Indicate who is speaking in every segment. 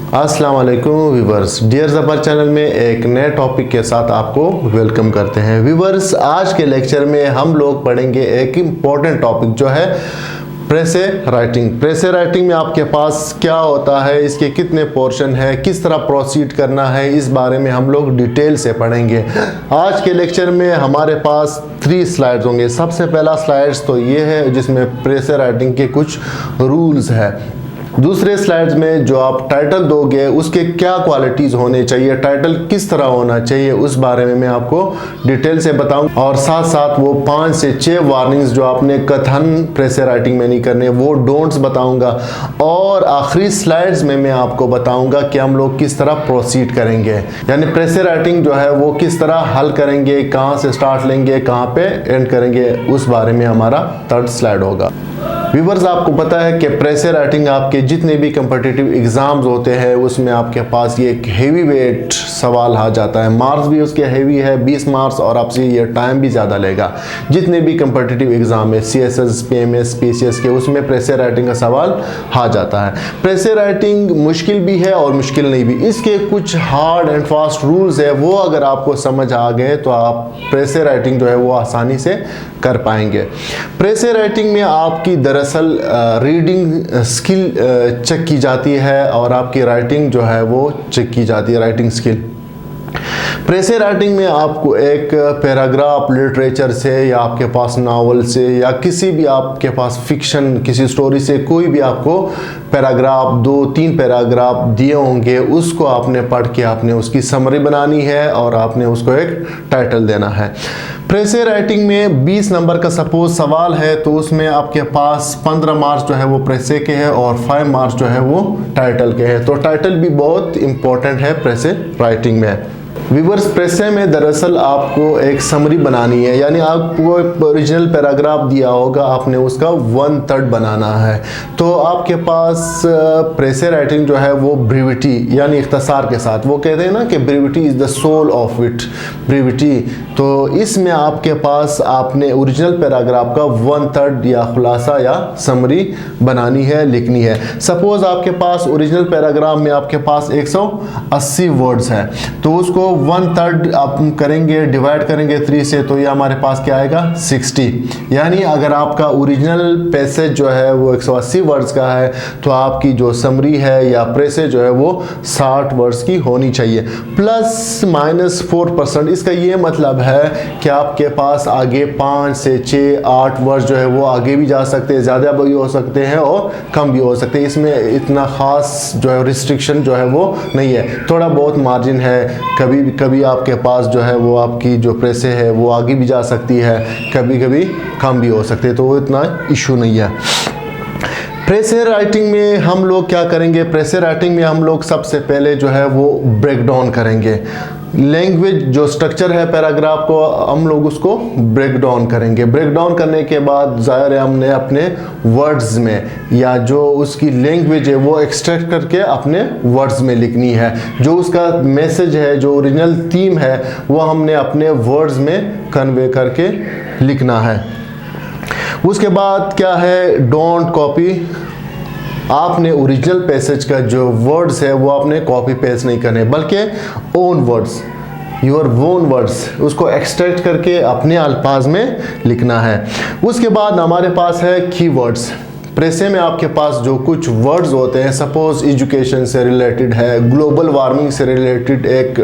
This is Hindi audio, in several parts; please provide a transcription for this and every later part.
Speaker 1: अस्सलाम वालेकुम व्यूवर्स, डियर ज़फर चैनल में एक नए टॉपिक के साथ आपको वेलकम करते हैं। व्यूवर्स, आज के लेक्चर में हम लोग पढ़ेंगे एक इम्पॉर्टेंट टॉपिक जो है प्रेसे राइटिंग। प्रेसे राइटिंग में आपके पास क्या होता है, इसके कितने पोर्शन है, किस तरह प्रोसीड करना है, इस बारे में हम लोग डिटेल से पढ़ेंगे। आज के लेक्चर में हमारे पास 3 स्लाइड्स होंगे। सबसे पहला स्लाइड्स तो ये है जिसमें प्रेसे राइटिंग के कुछ रूल्स है। दूसरे स्लाइड्स में जो आप टाइटल दोगे उसके क्या क्वालिटीज़ होने चाहिए, टाइटल किस तरह होना चाहिए, उस बारे में मैं आपको डिटेल से बताऊंगा। और साथ साथ वो 5 से 6 वार्निंग्स जो आपने कथन प्रेसे राइटिंग में नहीं करने, वो डोंट्स बताऊंगा। और आखिरी स्लाइड्स में मैं आपको बताऊंगा कि हम लोग किस तरह प्रोसीड करेंगे, यानी प्रेसे राइटिंग जो है वो किस तरह हल करेंगे, कहाँ से स्टार्ट लेंगे, कहाँ पे एंड करेंगे, उस बारे में हमारा 3rd स्लाइड होगा। व्यूवर्स, आपको पता है कि प्रेसे राइटिंग आपके जितने भी कम्पिटिटिव एग्ज़ाम्स होते हैं उसमें आपके पास ये एक हेवी वेट सवाल आ जाता है। मार्क्स भी उसके हेवी है, 20 मार्क्स, और आपसे ये टाइम भी ज़्यादा लेगा। जितने भी कम्पिटिटिव एग्ज़ाम है, CSS, PMS, PCS के, उसमें प्रेसे राइटिंग का सवाल आ जाता है। प्रेसे राइटिंग मुश्किल भी है और मुश्किल नहीं भी। इसके कुछ हार्ड एंड फास्ट रूल्स है, वो अगर आपको समझ आ गए तो आप प्रेसे राइटिंग जो है वो आसानी से कर पाएंगे। प्रेसे राइटिंग में आपकी दरअसल रीडिंग स्किल चेक की जाती है और आपकी राइटिंग जो है वो चेक की जाती है, राइटिंग स्किल। प्रेसे राइटिंग में आपको एक पैराग्राफ लिटरेचर से या आपके पास नावल से या किसी भी आपके पास फिक्शन किसी स्टोरी से कोई भी आपको पैराग्राफ 2-3 पैराग्राफ दिए होंगे, उसको आपने पढ़ के आपने उसकी समरी बनानी है और आपने उसको एक टाइटल देना है। प्रेसे राइटिंग में 20 नंबर का सपोज सवाल है तो उसमें आपके पास 15 मार्क्स जो है वो प्रेसे के हैं और 5 मार्क्स जो है वो टाइटल के हैं। तो टाइटल भी बहुत इंपॉर्टेंट है प्रेसे राइटिंग में। व्यूवर्स, प्रेसे में दरअसल आपको एक समरी बनानी है, यानी आपको एक ओरिजिनल पैराग्राफ दिया होगा, आपने उसका 1/3 बनाना है। तो आपके पास प्रेसे राइटिंग जो है वो ब्रीविटी यानी इख्तसार के साथ, वो कहते हैं ना कि brevity is the soul of it, brevity. तो इसमें आपके पास आपने ओरिजिनल पैराग्राफ का 1/3 या खुलासा या समरी बनानी है, लिखनी है। सपोज आपके पास ओरिजिनल पैराग्राफ में आपके पास 180 वर्ड्स है, तो उसको 1/3 आप करेंगे, डिवाइड करेंगे 3 से, तो ये हमारे पास क्या आएगा 60। यानी अगर आपका ओरिजिनल पैसेज जो है वो 180 वर्ड्स का है तो आपकी जो समरी है या प्रेसे जो है वो 60 वर्ड्स की होनी चाहिए, ±4%। इसका ये मतलब है कि आपके पास आगे 5 से 6, 8 वर्ड्स जो है वो आगे भी जा सकते हैं, ज़्यादा भी हो सकते हैं और कम भी हो सकते हैं। इसमें इतना ख़ास जो है रिस्ट्रिक्शन जो है वो नहीं है, थोड़ा बहुत मार्जिन है। कभी आपके पास जो है वो आपकी जो प्रेसे है वो आगे भी जा सकती है, कभी कभी कम भी हो सकते हैं, तो वो इतना इशू नहीं है। प्रेसे राइटिंग में हम लोग क्या करेंगे, प्रेसे राइटिंग में हम लोग सबसे पहले जो है वो ब्रेक डाउन करेंगे। लैंग्वेज जो स्ट्रक्चर है पैराग्राफ को हम लोग उसको ब्रेक डाउन करेंगे। ब्रेक डाउन करने के बाद ज़ाहिर है हमने अपने वर्ड्स में या जो उसकी लैंग्वेज है वो एक्सट्रैक्ट करके अपने वर्ड्स में लिखनी है। जो उसका मैसेज है, जो ओरिजिनल थीम है, वो हमने अपने वर्ड्स में कन्वे करके लिखना है। उसके बाद क्या है, डोंट कॉपी। आपने ओरिजिनल पैसेज का जो वर्ड्स है वो आपने कॉपी पेस्ट नहीं करने, बल्कि own words, your own words, उसको एक्सट्रैक्ट करके अपने अल्फाज में लिखना है। उसके बाद हमारे पास है कीवर्ड्स। प्रेसे में आपके पास जो कुछ वर्ड्स होते हैं, सपोज एजुकेशन से रिलेटेड है, ग्लोबल वार्मिंग से रिलेटेड एक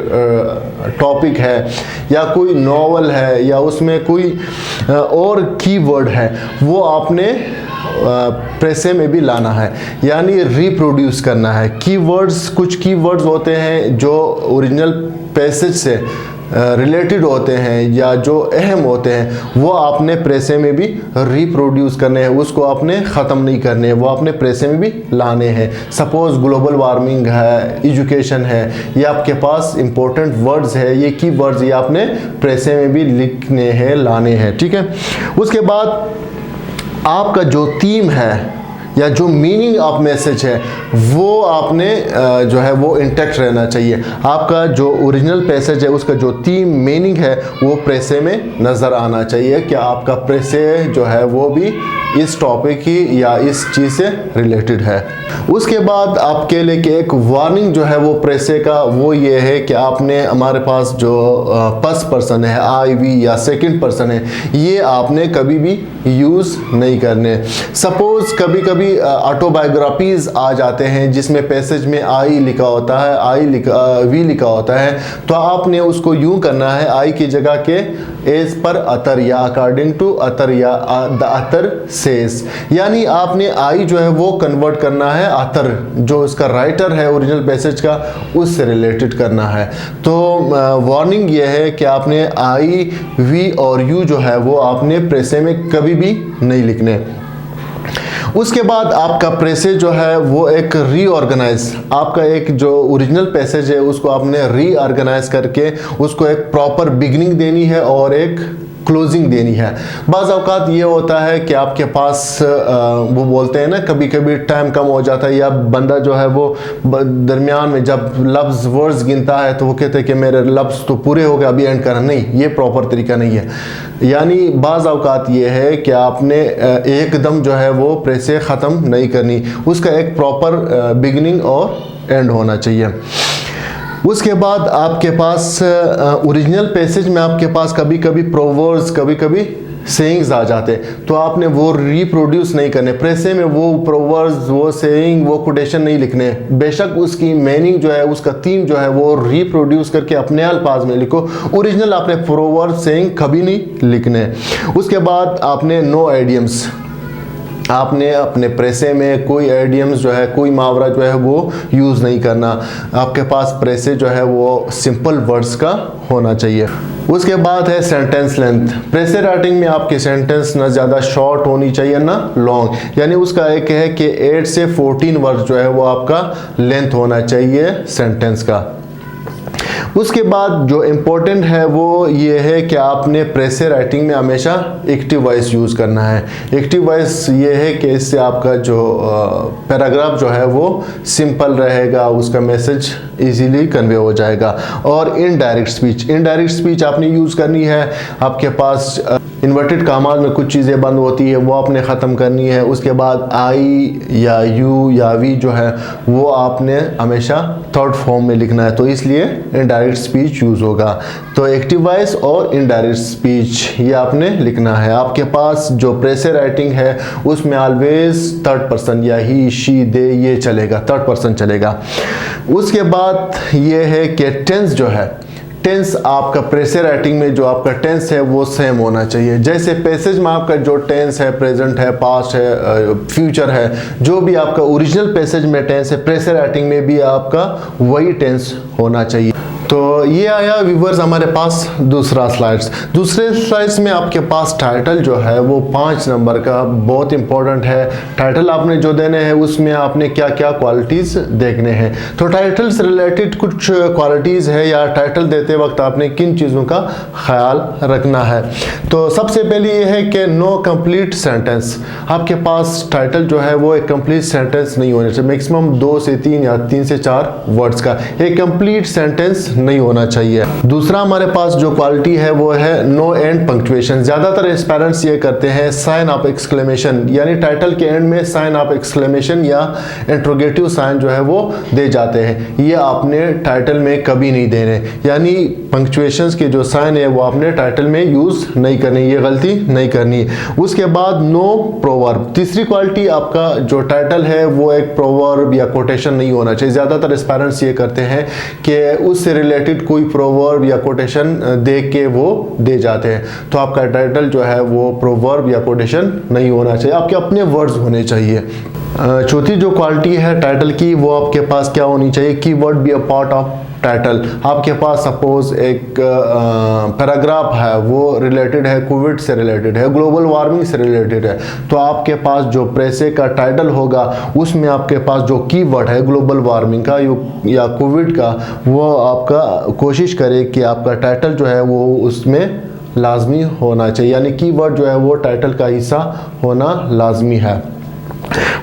Speaker 1: टॉपिक है, या कोई नॉवल है, या उसमें कोई और कीवर्ड है, वो आपने प्रेसे में भी लाना है, यानी रिप्रोड्यूस करना है। कीवर्ड्स, कुछ कीवर्ड्स होते हैं जो ओरिजिनल पैसेज से रिलेटेड होते हैं या जो अहम होते हैं, वो आपने प्रेसे में भी रिप्रोड्यूस करने हैं, उसको आपने ख़त्म नहीं करने, वो आपने प्रेसे में भी लाने हैं। सपोज़ ग्लोबल वार्मिंग है, एजुकेशन है, ये आपके पास इंपॉर्टेंट वर्ड्स है, ये की वर्ड्स ये आपने प्रेसे में भी लिखने हैं, लाने हैं, ठीक है। उसके बाद आपका जो थीम है या जो मीनिंग ऑफ मैसेज है वो आपने जो है वो इंटैक्ट रहना चाहिए। आपका जो ओरिजिनल पैसेज है उसका जो थीम मीनिंग है वो प्रेसे में नज़र आना चाहिए कि आपका प्रेसे जो है वो भी इस टॉपिक ही या इस चीज़ से रिलेटेड है। उसके बाद आपके लिए एक वार्निंग जो है वो प्रेसे का वो ये है कि आपने हमारे पास जो फर्स्ट पर्सन है आई वी या सेकंड पर्सन है ये आपने कभी भी यूज़ नहीं करने। सपोज कभी कभी ऑटोबायोग्राफीज आ जाते हैं जिसमें पैसेज में आई लिखा होता है, वी लिखा होता है, तो आपने उसको यूं करना है आई की जगह के एज पर अतर या अकॉर्डिंग टू अतर या द अतर सेज, यानी आपने आई जो है वो कन्वर्ट करना है अतर जो उसका राइटर है ओरिजिनल पैसेज का उससे रिलेटेड करना है। तो वार्निंग ये है कि आपने आई वी और यू जो है वो आपने प्रेसे में कभी भी नहीं लिखने। उसके बाद आपका प्रेसे जो है वो एक रीऑर्गेनाइज, आपका एक जो ओरिजिनल पैसेज है उसको आपने रीऑर्गेनाइज करके उसको एक प्रॉपर बिगिनिंग देनी है और एक क्लोजिंग देनी है। बाज़ औक़ात ये होता है कि आपके पास वो बोलते हैं ना कभी कभी टाइम कम हो जाता है या बंदा जो है वो दरमियान में जब लफ्ज़ वर्ड्स गिनता है तो वो कहते हैं कि मेरे लफ्ज़ तो पूरे हो गए अभी एंड करना, नहीं, ये प्रॉपर तरीका नहीं है। यानी बाज़ औक़ात ये है कि आपने एकदम जो है वो प्रेसे ख़त्म नहीं करनी, उसका एक प्रॉपर बिगिनिंग और एंड होना चाहिए। उसके बाद आपके पास ओरिजिनल पैसेज में आपके पास कभी कभी प्रोवर्ब्स कभी कभी सेइंग्स आ जाते तो आपने वो रिप्रोड्यूस नहीं करने। प्रेसे में वो प्रोवर्ब्स वो सेइंग वो कोटेशन नहीं लिखने, बेशक उसकी मीनिंग जो है उसका थीम जो है वो रिप्रोड्यूस करके अपने अल्फाज में लिखो, ओरिजिनल आपने प्रोवर्ब सेइंग कभी नहीं लिखने। उसके बाद आपने नो आइडियम्स, आपने अपने प्रेसे में कोई आइडियम्स जो है कोई मुहावरा जो है वो यूज़ नहीं करना। आपके पास प्रेसे जो है वो सिंपल वर्ड्स का होना चाहिए। उसके बाद है सेंटेंस लेंथ। प्रेसे राइटिंग में आपकी सेंटेंस ना ज़्यादा शॉर्ट होनी चाहिए ना लॉन्ग, यानी उसका एक है कि 8 से 14 वर्ड जो है वो आपका लेंथ होना चाहिए सेंटेंस का। उसके बाद जो इम्पोर्टेंट है वो ये है कि आपने प्रेसे राइटिंग में हमेशा एक्टिव वॉइस यूज़ करना है। एक्टिव वॉइस ये है कि इससे आपका जो पैराग्राफ जो है वो सिंपल रहेगा, उसका मैसेज इजीली कन्वे हो जाएगा। और इनडायरेक्ट स्पीच आपने यूज़ करनी है। आपके पास इन्वर्टेड कामाज में कुछ चीज़ें बंद होती है वो आपने ख़त्म करनी है। उसके बाद आई या यू या वी जो है वो आपने हमेशा थर्ड फॉर्म में लिखना है, तो इसलिए इनडायरेक्ट स्पीच यूज़ होगा। तो एक्टिव वॉइस और इनडायरेक्ट स्पीच ये आपने लिखना है। आपके पास जो प्रेसे राइटिंग है उसमें ऑलवेज थर्ड पर्सन या ही शी दे ये चलेगा, थर्ड पर्सन चलेगा। उसके बाद ये है कि टेंस जो है, टेंस आपका प्रेसे राइटिंग में जो आपका टेंस है वो सेम होना चाहिए। जैसे पैसेज में आपका जो टेंस है प्रेजेंट है पास्ट है फ्यूचर है, जो भी आपका ओरिजिनल पैसेज में टेंस है प्रेसे राइटिंग में भी आपका वही टेंस होना चाहिए। तो ये आया व्यूवर्स हमारे पास दूसरे स्लाइड्स में आपके पास टाइटल जो है वो 5 नंबर का बहुत इंपॉर्टेंट है। टाइटल आपने जो देने हैं उसमें आपने क्या क्या क्वालिटीज़ देखने हैं। तो टाइटल से रिलेटेड कुछ क्वालिटीज़ है या टाइटल देते वक्त आपने किन चीज़ों का ख्याल रखना है। तो सबसे पहले ये है कि नो कंप्लीट सेंटेंस, आपके पास टाइटल जो है वो एक कंप्लीट सेंटेंस नहीं होना चाहिए, मैक्सिमम 2 से 3 या 3 से 4 वर्ड्स का एक कंप्लीट सेंटेंस नहीं होना चाहिए। दूसरा हमारे पास जो क्वालिटी है वो है नो एंड पंक्चुएशन। ज्यादातर एस्पायरेंट्स ये करते हैं साइन ऑफ एक्सक्लेमेशन, यानी टाइटल के एंड में साइन ऑफ एक्सक्लेमेशन या इंट्रोगेटिव साइन जो है वो दे जाते हैं। ये आपने टाइटल में कभी नहीं देने, यानी पंक्चुएशंस के जो साइन है वो आपने टाइटल में यूज नहीं करनी, ये गलती नहीं करनी। उसके बाद नो प्रोवर्ब। तीसरी क्वालिटी आपका जो टाइटल है वो एक प्रोवर्ब या कोटेशन नहीं होना चाहिए। ज्यादातर एस्पायरेंट्स ये करते हैं कि उससे रिलेटेड कोई प्रोवर्ब या कोटेशन दे के वो दे जाते हैं। तो आपका टाइटल जो है वो प्रोवर्ब या कोटेशन नहीं होना चाहिए, आपके अपने वर्ड्स होने चाहिए। चौथी जो क्वालिटी है टाइटल की वो आपके पास क्या होनी चाहिए, keyword be a part of title. आपके पास सपोज एक पैराग्राफ है वो रिलेटेड है कोविड से रिलेटेड है, ग्लोबल वार्मिंग से रिलेटेड है, तो आपके पास जो प्रेसे का टाइटल होगा उसमें आपके पास जो कीवर्ड है ग्लोबल वार्मिंग का या कोविड का, वो आपका कोशिश करे कि आपका टाइटल जो है वो उसमें लाजमी होना चाहिए, यानी कीवर्ड जो है वो टाइटल का हिस्सा होना लाजमी है।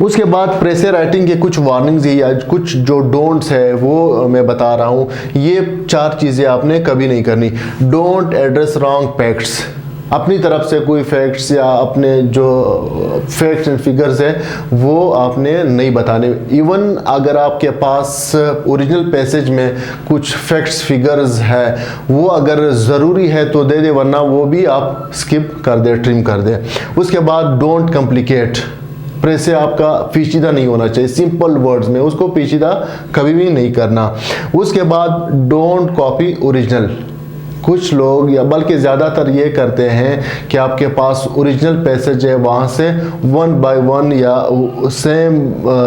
Speaker 1: उसके बाद प्रेसे राइटिंग के कुछ वार्निंग्स या कुछ जो डोंट्स है वो मैं बता रहा हूँ। ये 4 चीज़ें आपने कभी नहीं करनी। डोंट एड्रेस रॉन्ग फैक्ट्स, अपनी तरफ से कोई फैक्ट्स या अपने जो फैक्ट्स एंड फिगर्स है वो आपने नहीं बताने। इवन अगर आपके पास ओरिजिनल पैसेज में कुछ फैक्ट्स फिगर्स है वो अगर ज़रूरी है तो दे दे, वरना वो भी आप स्किप कर दे, ट्रिम कर दे। उसके बाद डोंट कॉम्प्लिकेट, प्रेसे आपका पेचीदा नहीं होना चाहिए, सिंपल वर्ड्स में उसको पेचीदा कभी भी नहीं करना। उसके बाद डोंट कॉपी ओरिजिनल। कुछ लोग या बल्कि ज़्यादातर ये करते हैं कि आपके पास ओरिजिनल पैसेज है वहाँ से 1 बाय 1 या सेम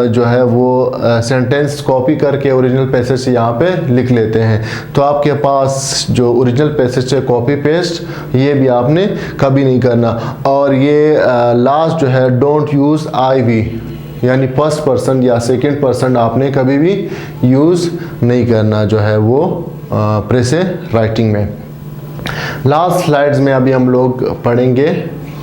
Speaker 1: जो है वो सेंटेंस कॉपी करके ओरिजिनल पैसेज से यहाँ पे लिख लेते हैं। तो आपके पास जो ओरिजिनल पैसेज है कॉपी पेस्ट ये भी आपने कभी नहीं करना। और ये लास्ट जो है डोंट यूज़ आई वी, यानी फर्स्ट पर्सन या सेकंड पर्सन आपने कभी भी यूज़ नहीं करना जो है वो प्रेसे राइटिंग में। लास्ट स्लाइड्स में अभी हम लोग पढ़ेंगे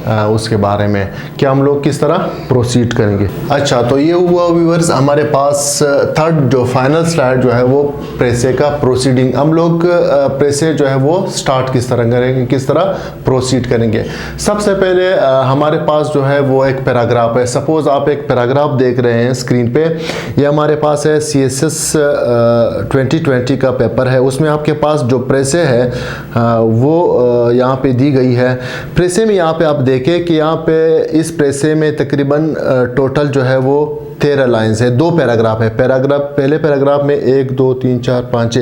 Speaker 1: उसके बारे में कि हम लोग किस तरह प्रोसीड करेंगे। अच्छा, तो ये हुआ व्यूअर्स हमारे पास थर्ड जो फाइनल स्लाइड जो है वो प्रेसे का प्रोसीडिंग। हम लोग प्रेसे जो है वो स्टार्ट किस तरह करेंगे, किस तरह प्रोसीड करेंगे। सबसे पहले हमारे पास जो है वो एक पैराग्राफ है। सपोज आप एक पैराग्राफ देख रहे हैं स्क्रीन पे, ये हमारे पास है CSS 2020 का पेपर है। उसमें आपके पास जो प्रेसे है वो यहाँ पे दी गई है। प्रेसे में यहाँ पे आप देखें कि यहाँ पे इस प्रेसे में तकरीबन टोटल जो है वो 13 लाइंस है। 2 पैराग्राफ है। पहले पैराग्राफ में 1 2 3 4 5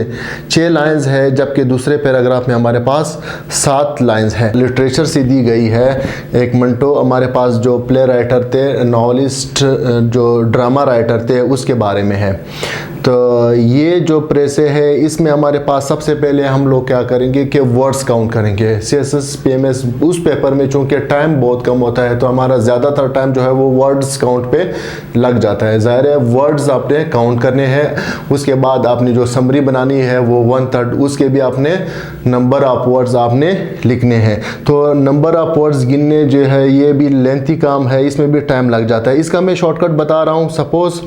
Speaker 1: 6 लाइंस है, जबकि दूसरे पैराग्राफ में हमारे पास 7 लाइंस है। लिटरेचर से दी गई है। एक मंटो हमारे पास जो प्ले राइटर थे, नॉवलिस्ट, जो ड्रामा राइटर थे, उसके बारे में है। तो ये जो प्रेसे है इसमें हमारे पास सबसे पहले हम लोग क्या करेंगे कि वर्ड्स काउंट करेंगे। CSS PMS उस पेपर में चूंकि टाइम बहुत कम होता है तो हमारा ज़्यादातर टाइम जो है वो वर्ड्स काउंट पे लग जाता है। ज़ाहिर है वर्ड्स आपने काउंट करने हैं। उसके बाद आपने जो समरी बनानी है वो 1/3, उसके भी आपने नंबर ऑफ वर्ड्स आपने लिखने हैं। तो नंबर ऑफ वर्ड्स गिनने जो है ये भी लेंथी काम है, इसमें भी टाइम लग जाता है। इसका मैं शॉर्टकट बता रहा हूँ। सपोज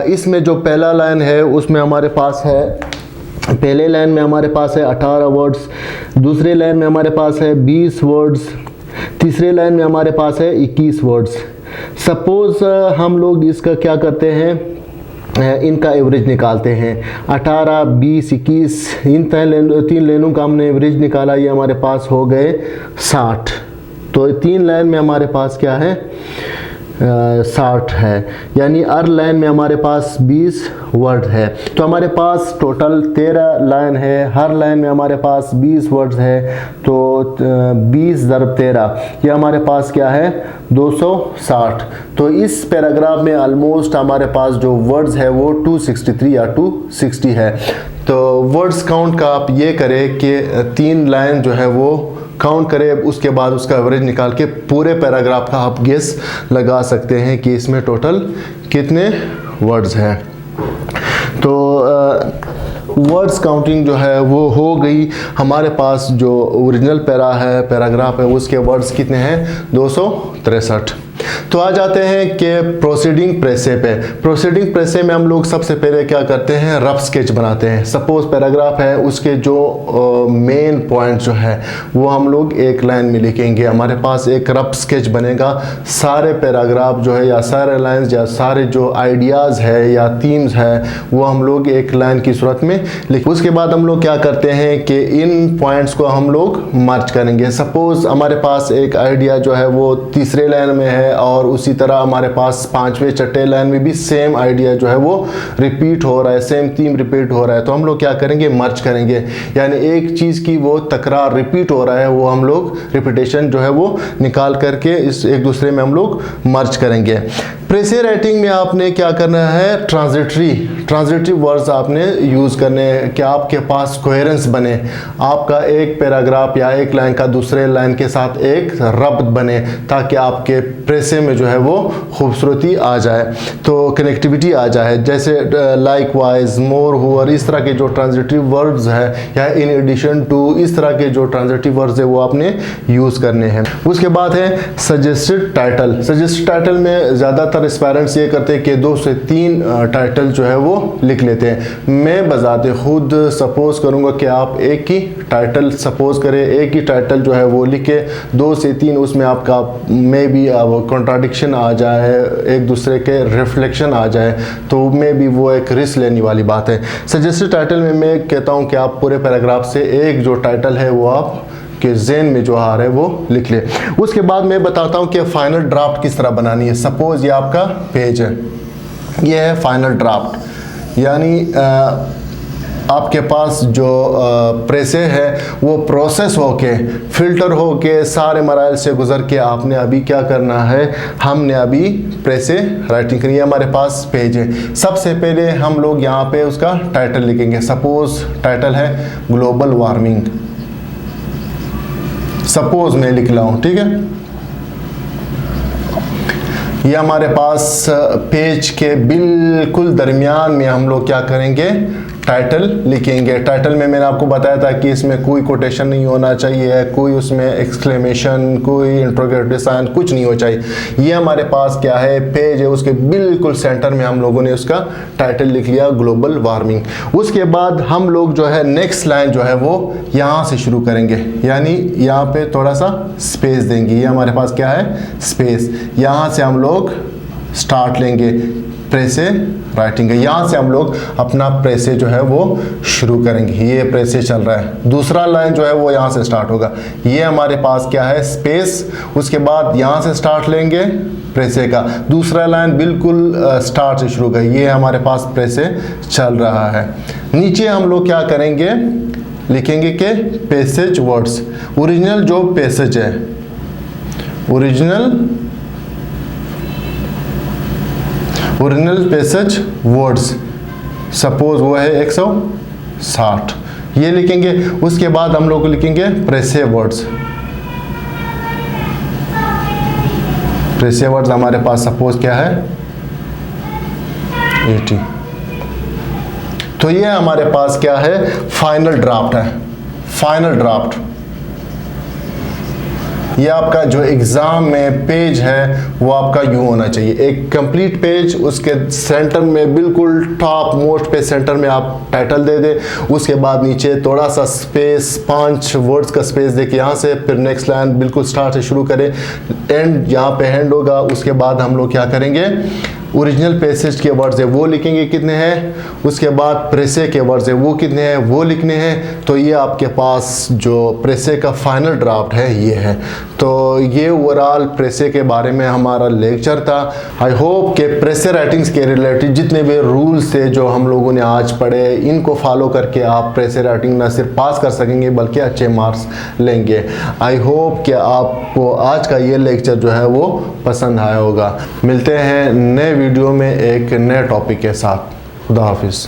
Speaker 1: इसमें जो पहला लाइन है उसमें हमारे पास है, पहले लाइन में हमारे पास है 18 वर्ड्स, दूसरे लाइन में हमारे पास है 20 वर्ड्स, तीसरे लाइन में हमारे पास है 21 वर्ड्स। सपोज हम लोग इसका क्या करते हैं, इनका एवरेज निकालते हैं। 18, 20, 21 इन 3 लाइनों का हमने एवरेज निकाला, ये हमारे पास हो गए 60। तो 3 लाइन में हमारे पास क्या है 60 है, यानी हर लाइन में हमारे पास 20 वर्ड है। तो हमारे पास टोटल 13 लाइन है, हर लाइन में हमारे पास 20 वर्ड्स है। तो 20 × 13 ये हमारे पास क्या है 260। तो इस पैराग्राफ में ऑलमोस्ट हमारे पास जो वर्ड्स है वो 263 या 260 है। तो वर्ड्स काउंट का आप ये करें कि 3 लाइन जो है वो काउंट करें, उसके बाद उसका एवरेज निकाल के पूरे पैराग्राफ का आप गेस लगा सकते हैं कि इसमें टोटल कितने वर्ड्स हैं। तो वर्ड्स काउंटिंग जो है वो हो गई। हमारे पास जो ओरिजिनल पैराग्राफ है उसके वर्ड्स कितने हैं 263। तो आ जाते हैं कि प्रोसीडिंग प्रेसे पे। प्रोसीडिंग प्रेसे में हम लोग सबसे पहले क्या करते हैं, रफ स्केच बनाते हैं। सपोज पैराग्राफ है, उसके जो मेन पॉइंट जो है वो हम लोग एक लाइन में लिखेंगे। हमारे पास एक रफ स्केच बनेगा। सारे पैराग्राफ जो है या सारे लाइंस या सारे जो आइडियाज़ है या थीम्स है वो हम लोग एक लाइन की सूरत में लिख। उसके बाद हम लोग क्या करते हैं कि इन पॉइंट्स को हम लोग मर्ज करेंगे। सपोज हमारे पास एक आइडिया जो है वो तीसरे लाइन में है और उसी तरह हमारे पास 5वें छठे लाइन में भी सेम आइडिया जो है वो रिपीट हो रहा है, सेम थीम रिपीट हो रहा है। तो हम लोग क्या करेंगे, मर्ज करेंगे। यानी एक चीज़ की वो तकरार रिपीट हो रहा है, वो हम लोग रिपीटेशन जो है वो निकाल करके इस एक दूसरे में हम लोग मर्ज करेंगे। प्रेसे राइटिंग में आपने क्या करना है, ट्रांजिटिव वर्ड्स आपने यूज़ करने हैं कि आपके पास कोहेरेंस बने। आपका एक पैराग्राफ या एक लाइन का दूसरे लाइन के साथ एक रब्त बने, ताकि आपके प्रेसे में जो है वो खूबसूरती आ जाए, तो कनेक्टिविटी आ जाए। जैसे लाइक वाइज, मोर, हुअर, इस तरह के जो ट्रांजिटिव वर्ड्स है या इन एडिशन टू, इस तरह के जो ट्रांजिटिव वर्ड्स है वो आपने यूज़ करने हैं। उसके बाद है सजेस्टेड टाइटल। सजेस्टेड टाइटल में ज़्यादातर अक्सर एस्पायरेंट्स ये करते हैं कि 2 से 3 टाइटल जो है वो लिख लेते हैं। मैं बजाते खुद सपोज करूँगा कि आप एक ही टाइटल सपोज करें, एक ही टाइटल जो है वो लिखे, 2 से 3 उसमें आपका मे भी कॉन्ट्राडिक्शन आ जाए, एक दूसरे के रिफ्लेक्शन आ जाए, तो मे भी वो एक रिस्क लेने वाली बात है। सजेस्टेड टाइटल में मैं कहता हूँ कि आप पूरे पैराग्राफ से एक जो टाइटल है वो आप के ज़हन में जो आ रहा है वो लिख ले। उसके बाद मैं बताता हूँ कि फाइनल ड्राफ्ट किस तरह बनानी है। सपोज ये आपका पेज है, ये है फाइनल ड्राफ्ट, यानी आपके पास जो प्रेसे है वो प्रोसेस होके फिल्टर होके सारे मराइल से गुजर के आपने अभी क्या करना है, हमने अभी प्रेसे राइटिंग करनी है। हमारे पास पेज है, सबसे पहले हम लोग यहाँ पे उसका टाइटल लिखेंगे। सपोज टाइटल है ग्लोबल वार्मिंग, सपोज मैं लिख रहा हूँ, ठीक है। ये हमारे पास पेज के बिल्कुल दरमियान में हम लोग क्या करेंगे, टाइटल लिखेंगे। टाइटल में मैंने आपको बताया था कि इसमें कोई कोटेशन नहीं होना चाहिए, कोई उसमें एक्सक्लेमेशन, कोई इंट्रोगेटिव साइन, कुछ नहीं होना चाहिए। ये हमारे पास क्या है, पेज है, उसके बिल्कुल सेंटर में हम लोगों ने उसका टाइटल लिख लिया ग्लोबल वार्मिंग। उसके बाद हम लोग जो है नेक्स्ट लाइन जो है वो यहाँ से शुरू करेंगे, यानी यहाँ पे थोड़ा सा स्पेस देंगे। ये हमारे पास क्या है, स्पेस। यहाँ से हम लोग स्टार्ट लेंगे, प्रेसे राइटिंग है, यहाँ से हम लोग अपना प्रेसे जो है वो शुरू करेंगे। ये प्रेसे चल रहा है, दूसरा लाइन जो है वो यहाँ से स्टार्ट होगा। ये हमारे पास क्या है, स्पेस। उसके बाद यहाँ से स्टार्ट लेंगे प्रेसे का, दूसरा लाइन बिल्कुल स्टार्ट से शुरू होगा। ये हमारे पास प्रेसे चल रहा है। नीचे हम लोग क्या करेंगे, लिखेंगे कि पैसेज वर्ड्स, ओरिजिनल जो पैसेज है, ओरिजिनल पैसेज वर्ड्स, सपोज वो है 160, ये लिखेंगे। उसके बाद हम लोग लिखेंगे प्रेसे वर्ड्स। प्रेसे वर्ड्स हमारे पास सपोज क्या है 80। तो ये हमारे पास क्या है, फाइनल ड्राफ्ट है। फाइनल ड्राफ्ट ये आपका जो एग्ज़ाम में पेज है वो आपका यूँ होना चाहिए, एक कंप्लीट पेज, उसके सेंटर में बिल्कुल टॉप मोस्ट पे सेंटर में आप टाइटल दे दे। उसके बाद नीचे थोड़ा सा स्पेस, 5 वर्ड्स का स्पेस दे के यहाँ से फिर नेक्स्ट लाइन बिल्कुल स्टार्ट से शुरू करें, एंड यहाँ पे एंड होगा। उसके बाद हम लोग क्या करेंगे, ओरिजिनल पैसेज के वर्ड्स है वो लिखेंगे कितने हैं, उसके बाद प्रेसे के वर्ड्स है वो कितने हैं वो लिखने हैं। तो ये आपके पास जो प्रेसे का फाइनल ड्राफ्ट है ये है। तो ये ओवरऑल प्रेसे के बारे में हमारा लेक्चर था। आई होप कि प्रेसे राइटिंग्स के रिलेटेड जितने भी रूल्स थे जो हम लोगों ने आज पढ़े, इनको फॉलो करके आप प्रेसे राइटिंग ना सिर्फ पास कर सकेंगे बल्कि अच्छे मार्क्स लेंगे। आई होप कि आपको आज का ये लेक्चर जो है वो पसंद आया होगा। मिलते हैं नए वीडियो में एक नए टॉपिक के साथ। खुदा हाफिज़।